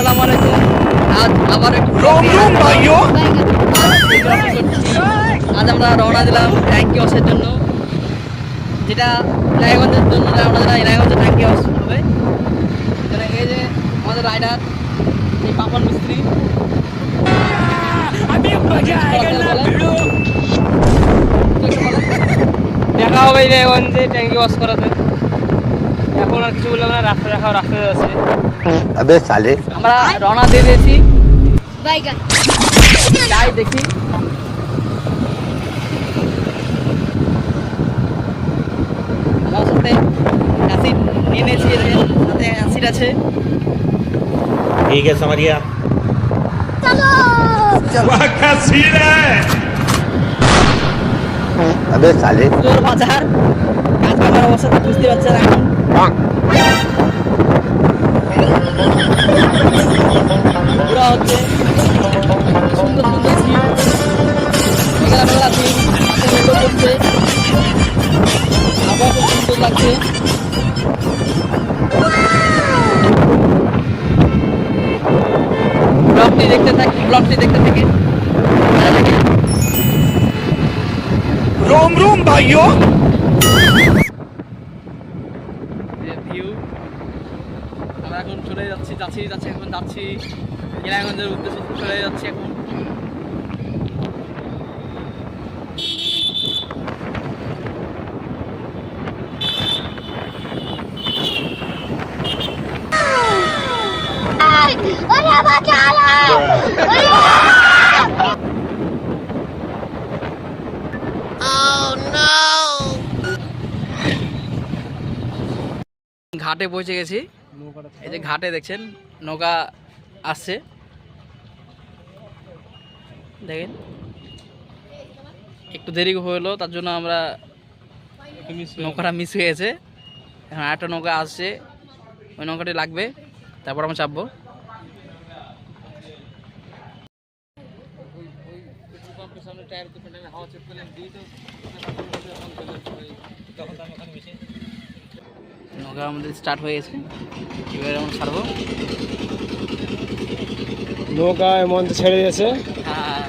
আসসালামু আলাইকুম। আজ আবার একটু আজ আমরা রওনা দিলাম ট্যাঙ্কি হাউসের জন্য, যেটা রায়গঞ্জের জন্য রওনা দিলাম। রায়গঞ্জের ট্যাঙ্কি হাউস হবে। এই যে আমাদের রাইডার, এই পাপন মিস্ত্রি দেখা হবে রায়গঞ্জে ট্যাঙ্কি ওয়াশ করাতে। এখন আর কিছু বললাম না, রাস্তা দেখাও, রাস্তায় আছে। अबे साले আমরা রওনা দিয়ে দিয়েছি, যাই দেখি। আমার সাথে অ্যাসিড নিয়ে নিয়েছি, সাথে অ্যাসিড আছে। ठीक है समरिया वाह क्या सीन है। अबे साले জোর বাজার কাজ করার অবস্থা তো বুঝতে পারছেন এখন। পুরা হচ্ছে সুন্দর সুন্দর ভিউ, মেঘলা মেঘলা দিন, সুন্দর করছে, আবহাওয়া খুব সুন্দর লাগছে। ব্লগটি দেখতে থেকে रोम रोम भाइयों ভিউ। আমরা এখন চলে যাচ্ছি এখন যাচ্ছি রায়গঞ্জের উদ্দেশ্যে, চলে যাচ্ছি এখন। ঘাটে পৌঁছে গেছি। এই যে ঘাটে দেখছেন নৌকা আসছে, দেখেন। একটু দেরি হলো, তার জন্য আমরা নৌকাটা মিস হয়ে গেছে। এখন আরেকটা নৌকা আসছে, ওই নৌকাটি লাগবে, তারপর আমরা চাপবো। নৌকা আমাদের স্টার্ট হয়ে গেছে, এবারে আমরা ছাড়বো। নৌকা এমন ছেড়ে দিয়েছে। হ্যাঁ,